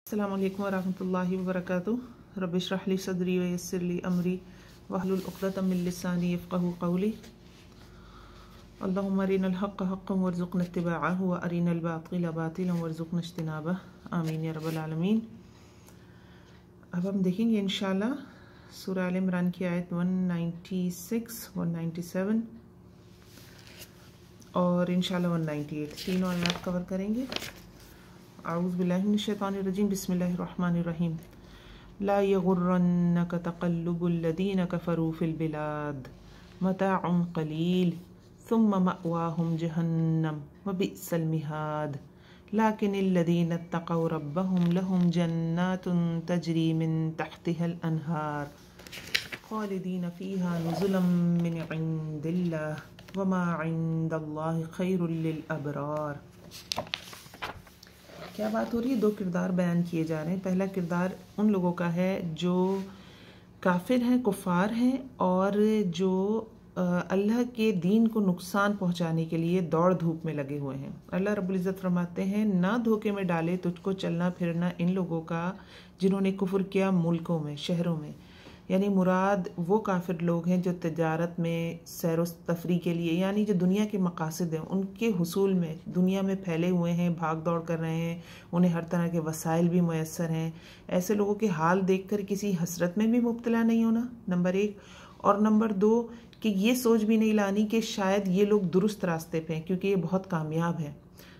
अस्सलामु अलैकुम वरहमतुल्लाहि वबरकातुहू। रब्बि इश्रह ली सदरी व यस्सिर ली अमरी वहलुल उक़दतम मिन लिसानी यफ़क़हू क़ौली। अल्लाहुम्मा अरिनल हक़्क़ हक़्क़न वरज़ुक़ना इत्तिबाअहू व अरिनल बातिला बातिलन वरज़ुक़ना इज्तिनाबह। आमीन या रब्बल आलमीन। अब हम देखेंगे इंशाअल्लाह सूरह आल इमरान की आयत 196, 197 और इंशाअल्लाह 198, तीनों आयत कवर करेंगे। आऊज़ु बिल्लाहि मिनश शैतानिर रजीम, बिस्मिल्लाहिर रहमानिर रहीम। ला यगुर्रन्नक तक़ल्लुबुल लज़ीना कफ़रू फ़िल बिलाद मताउन क़लील सुम्मा मअवाहुम जहन्नम व बि'सल मिहाद लाकिनिल लज़ीना इत्तक़व रब्बहुम लहुम जन्नातुन तजरी मिन तहतिहल अनहार ख़ालिदीन फ़ीहा नुज़ुलम मिन इंदिल्लाह वमा इंदल्लाहि ख़ैरुल लिल अबरार। क्या बात हो रही है? दो किरदार बयान किए जा रहे हैं। पहला किरदार उन लोगों का है जो काफिर हैं, कुफार हैं और जो अल्लाह के दीन को नुकसान पहुंचाने के लिए दौड़ धूप में लगे हुए हैं। अल्लाह रब्बुल इज़्ज़त फरमाते हैं, ना धोखे में डाले तुझको चलना फिरना इन लोगों का जिन्होंने कुफर किया मुल्कों में, शहरों में। यानी मुराद वो काफिर लोग हैं जो तिजारत में, सैर तफरी के लिए, यानी जो दुनिया के मकासद हैं उनके हुसूल में दुनिया में फैले हुए हैं, भाग दौड़ कर रहे हैं, उन्हें हर तरह के वसाइल भी मैसर हैं। ऐसे लोगों के हाल देखकर किसी हसरत में भी मुब्तला नहीं होना, नंबर एक। और नंबर दो कि ये सोच भी नहीं लानी कि शायद ये लोग दुरुस्त रास्ते पे हैं क्योंकि ये बहुत कामयाब हैं।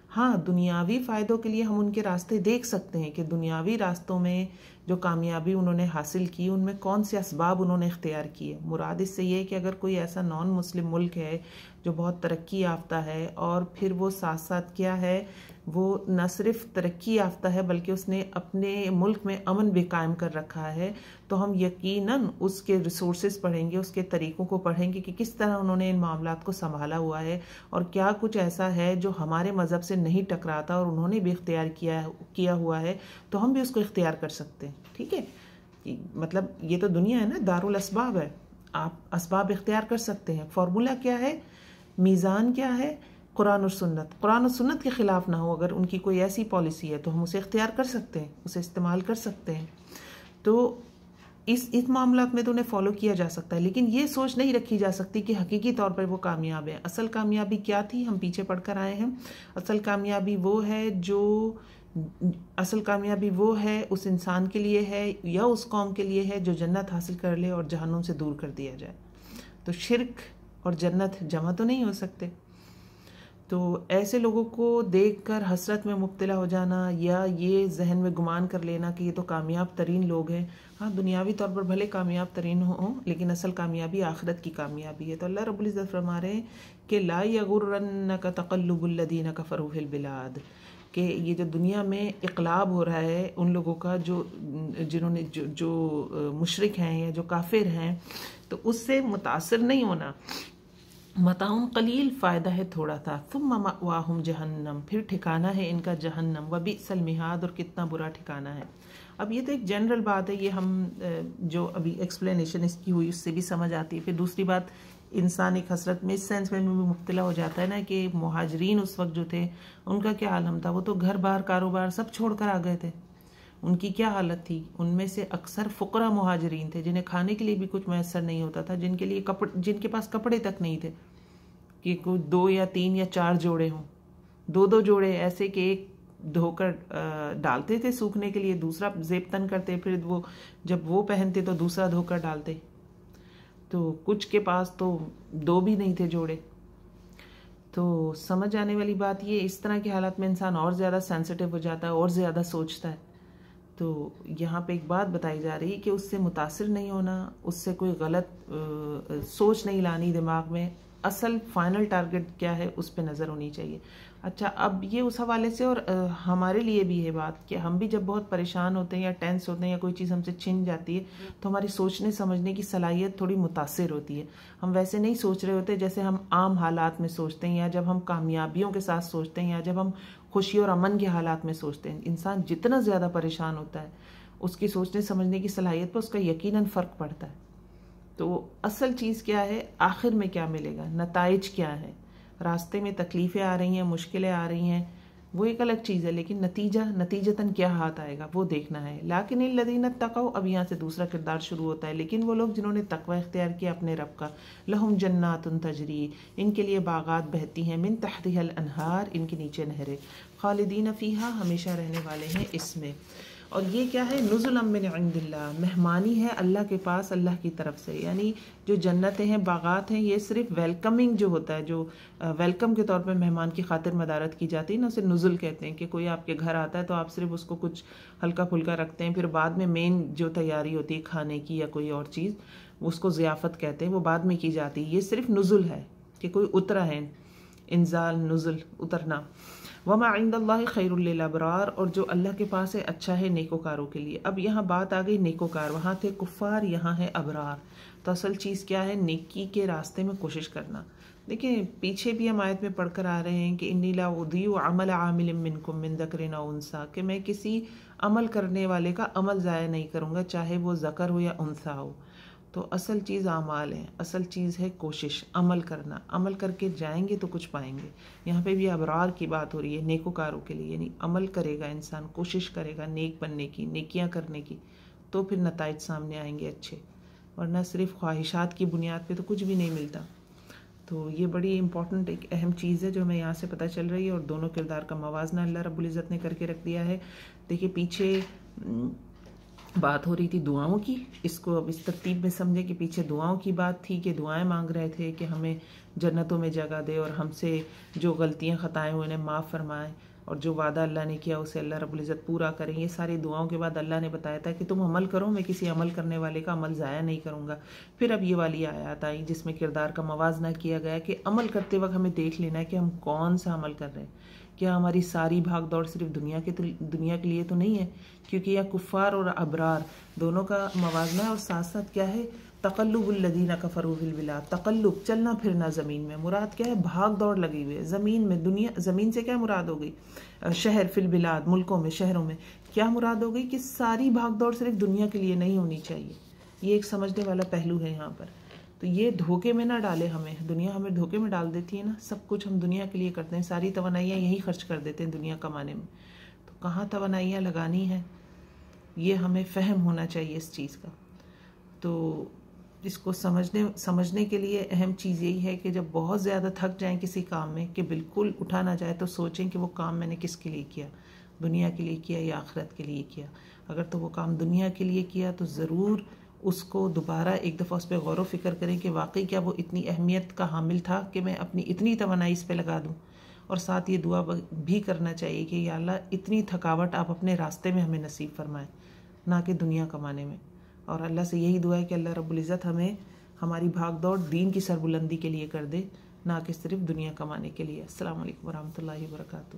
हाँ, दुनियावी फ़ायदों के लिए हम उनके रास्ते देख सकते हैं कि दुनियावी रास्तों में जो कामयाबी उन्होंने हासिल की उनमें कौन से असबाब उन्होंने इख्तियार किए। मुराद इससे ये है कि अगर कोई ऐसा नॉन मुस्लिम मुल्क है जो बहुत तरक्की याफ्ता है और फिर वो साथ साथ क्या है, वो न सिर्फ तरक्की याफ्ता है बल्कि उसने अपने मुल्क में अमन भी कायम कर रखा है, तो हम यकीनन उसके रिसोर्सेज पढ़ेंगे, उसके तरीक़ों को पढ़ेंगे कि किस तरह उन्होंने इन मामलात को संभाला हुआ है और क्या कुछ ऐसा है जो हमारे मज़हब से नहीं टकराता और उन्होंने भी इख्तियार किया हुआ है, तो हम भी उसको इख्तियार कर सकते हैं। ठीक है, मतलब ये तो दुनिया है ना, दारुल असबाब है, आप असबाब इख्तियार कर सकते हैं। फार्मूला क्या है, मीज़ान क्या है? कुरान और सुन्नत। कुरान और सुन्नत के ख़िलाफ़ ना हो, अगर उनकी कोई ऐसी पॉलिसी है तो हम उसे इख्तियार कर सकते हैं, उसे इस्तेमाल कर सकते हैं। तो इस मामलात में तो उन्हें फॉलो किया जा सकता है, लेकिन ये सोच नहीं रखी जा सकती कि हकीकी तौर पर वो कामयाब है। असल कामयाबी क्या थी, हम पीछे पढ़ कर आए हैं। असल कामयाबी वो है उस इंसान के लिए है या उस कौम के लिए है जो जन्नत हासिल कर ले और जहन्नुम से दूर कर दिया जाए। तो शिर्क और जन्नत जमा तो नहीं हो सकते। तो ऐसे लोगों को देखकर हसरत में मुब्तला हो जाना या ये जहन में गुमान कर लेना कि ये तो कामयाब तरीन लोग हैं। हाँ, दुनियावी तौर पर भले कामयाब तरीन हों, लेकिन असल कामयाबी आखिरत की कामयाबी है। तो अल्लाह रब्बुल इज़्ज़त फरमा रहे हैं कि ला यगुर्रन्नक तक़ल्लुबुल लज़ीना कफ़रू फ़िल बिलाद, कि ये जो दुनिया में इक़लाब हो रहा है उन लोगों का जिन्होंने जो मुशरिक हैं या जो काफिर हैं, तो उससे मुतासिर नहीं होना। मताउन कलील, फ़ायदा है थोड़ा था। सुम्मा मअवाहुम जहन्नम, फिर ठिकाना है इनका जहन्नम, व बि'सल मिहाद, और कितना बुरा ठिकाना है। अब ये तो एक जनरल बात है, ये हम जो अभी एक्सप्लेनेशन इसकी हुई उससे भी समझ आती है। फिर दूसरी बात, इंसान एक हसरत में इस सेंस में भी मुब्तला हो जाता है ना कि मुहाजिरीन उस वक्त जो थे उनका क्या आलम था, वो तो घर बार कारोबार सब छोड़ कर आ गए थे। उनकी क्या हालत थी? उनमें से अक्सर फ़ुक़रा मुहाजिरीन थे जिन्हें खाने के लिए भी कुछ मैसर नहीं होता था, जिनके पास कपड़े तक नहीं थे कि कोई 2 या 3 या 4 जोड़े हों, 2-2 जोड़े ऐसे कि एक धोकर डालते थे सूखने के लिए, दूसरा जेब तन करते, फिर वो जब वो पहनते तो दूसरा धोकर डालते। तो कुछ के पास तो 2 भी नहीं थे जोड़े। तो समझ आने वाली बात ये, इस तरह के हालात में इंसान और ज़्यादा सेंसिटिव हो जाता है और ज़्यादा सोचता है। तो यहाँ पे एक बात बताई जा रही है कि उससे मुतासिर नहीं होना, उससे कोई गलत सोच नहीं लानी दिमाग में। असल फाइनल टारगेट क्या है उस पे नज़र होनी चाहिए। अच्छा, अब ये उस हवाले से, और हमारे लिए भी है बात कि हम भी जब बहुत परेशान होते हैं या टेंस होते हैं या कोई चीज़ हमसे छिन जाती है तो हमारी सोचने समझने की सलाहियत थोड़ी मुतासिर होती है। हम वैसे नहीं सोच रहे होते जैसे हम आम हालात में सोचते हैं, या जब हम कामयाबियों के साथ सोचते हैं, या जब हम खुशी और अमन के हालात में सोचते हैं। इंसान जितना ज़्यादा परेशान होता है उसकी सोचने समझने की सलाहियत पर उसका यकीनन फ़र्क पड़ता है। तो असल चीज़ क्या है, आखिर में क्या मिलेगा, नताइज क्या है। रास्ते में तकलीफ़ें आ रही हैं, मुश्किलें आ रही हैं, وہ ایک الگ چیز ہے، لیکن نتیجتاً کیا ہاتھ آئے گا وہ دیکھنا ہے۔ لیکن الذین اتقوا، اب یہاں سے دوسرا کردار شروع ہوتا ہے، لیکن وہ لوگ جنہوں نے تقوی اختیار کیا اپنے رب کا، لہم جنات تجری، ان کے لیے باغات بہتی ہیں، من تحتها الانہار، ان کے نیچے نہریں، خالدین فیہا، ہمیشہ رہنے والے ہیں اس میں۔ اور یہ کیا ہے؟ نزلا من عند اللہ، مہمانی ہے اللہ کے پاس، اللہ کی طرف سے۔ یعنی جو جنتیں ہیں، باغات ہیں، یہ صرف ویلکمنگ جو ہوتا ہے، جو ویلکم کے طور پہ مہمان کی خاطر مدارت کی جاتی ہے نا، اسے نزل کہتے ہیں، کہ کوئی آپ کے گھر آتا ہے تو آپ صرف اس کو کچھ ہلکا پھلکا رکھتے ہیں، پھر بعد میں مین جو تیاری ہوتی ہے کھانے کی یا کوئی اور چیز، اس کو ضیافت کہتے ہیں، وہ بعد میں کی جاتی ہے۔ یہ صرف نزل ہے کہ کوئی اترا ہے، انزال، نزل، اترنا۔ وما عند اللہ خیر للابرار، اور جو اللہ کے پاس ہے اچھا ہے نیکوکاروں کے لیے۔ اب یہاں بات آ گئی نیکوکار، وہاں تھے کفار، یہاں ہے ابرار۔ تو اصل چیز کیا ہے؟ نیکی کے راستے میں کوشش کرنا۔ دیکھیں پیچھے بھی ہم آیت میں پڑھ کر آ رہے ہیں کہ انی لا اضیع عمل عامل منکم من ذکر او انثی، کہ میں کسی عمل کرنے والے کا عمل ضائع نہیں کروں گا، چاہے وہ ذکر ہو یا انثی ہو۔ تو اصل چیز اعمال ہے، اصل چیز ہے کوشش، عمل کرنا۔ عمل کر کے جائیں گے تو کچھ پائیں گے۔ یہاں پہ بھی ابرار کی بات ہو رہی ہے، نیکوکاروں کے لیے، یعنی عمل کرے گا انسان، کوشش کرے گا نیک بننے کی، نیکیاں کرنے کی، تو پھر نتائج سامنے آئیں گے اچھے، ورنہ صرف خواہشات کی بنیاد پہ تو کچھ بھی نہیں ملتا۔ تو یہ بڑی امپورٹنٹ ایک اہم چیز ہے جو ہمیں یہاں سے پتہ چل رہی ہے، اور دونوں کردار کا موازنہ اللہ رب العزت نے کر کے رکھ دیا ہے۔ دیکھیے پیچھے بات ہو رہی تھی دعاؤں کی، اس کو اب اس ترتیب میں سمجھے کہ پیچھے دعاؤں کی بات تھی کہ دعائیں مانگ رہے تھے کہ ہمیں جنتوں میں جگہ دے، اور ہم سے جو غلطیاں خطائیں ہوئے انہیں معاف فرمائیں، اور جو وعدہ اللہ نے کیا اسے اللہ رب العزت پورا کریں۔ یہ ساری دعاؤں کے بعد اللہ نے بتایا تھا کہ تم عمل کرو، میں کسی عمل کرنے والے کا عمل ضائع نہیں کروں گا۔ پھر اب یہ والی آیات آئی جس میں کردار کا موازنہ کیا گیا کہ عمل کرتے وقت ہمیں دیکھ لینا ہے کہ ہم کون سا عمل کر رہے ہیں، کیا ہماری ساری بھاگ دوڑ صرف دنیا کے لیے تو نہیں ہے، کیونکہ یہ کفار اور ابرار دونوں کا موازنہ ہے، اور ساتھ ساتھ کیا ہے؟ تقلب الذین کفروا فی البلاد، تقلب، چلنا پھرنا زمین میں۔ مراد کیا ہے؟ بھاگ دوڑ لگی ہوئی ہے زمین میں، دنیا، زمین سے کیا مراد ہو گئی؟ شہر، فی البلاد، ملکوں میں، شہروں میں۔ کیا مراد ہو گئی؟ کہ ساری بھاگ دوڑ صرف دنیا کے لیے نہیں ہونی چاہیے۔ یہ ایک سمجھنے والا پہلو ہے یہاں پر۔ تو یہ دھوکے میں نہ ڈالے ہمیں، دنیا ہمیں دھوکے میں ڈال دیتی ہے نا، سب کچھ ہم دنیا کے لیے کرتے ہیں، ساری توانائیاں یہی خرچ کر دیتے ہیں دنیا کمانے میں۔ تو کہاں توانائیاں لگانی ہیں، یہ ہمیں فہم ہونا چاہیے اس چیز کا۔ تو اس کو سمجھنے کے لیے اہم چیز یہی ہے کہ جب بہت زیادہ تھک جائیں کسی کام میں کہ بالکل اٹھا نہ جائے، تو سوچیں کہ وہ کام میں نے کس کے لیے کیا، دنیا کے لیے کیا یا آخرت کے لیے کیا۔ اگر تو وہ کام دنیا کے لیے کیا تو ضرور اس کو دوبارہ ایک دفعہ اس پہ غور و فکر کریں کہ واقعی کیا وہ اتنی اہمیت کا حامل تھا کہ میں اپنی اتنی توانائی اس پہ لگا دوں۔ اور ساتھ یہ دعا بھی کرنا چاہیے کہ یا اللہ اتنی تھکاوٹ آپ اپنے راستے میں ہمیں نصیب فرمائیں، نہ کہ دنیا کمانے میں۔ اور اللہ سے یہی دعا ہے کہ اللہ رب العزت ہمیں ہماری بھاگ دوڑ دین کی سربلندی کے لیے کر دے، نہ کہ صرف دنیا کمانے کے لیے۔ السلام علیکم ورحمۃ اللہ وبرکاتہ۔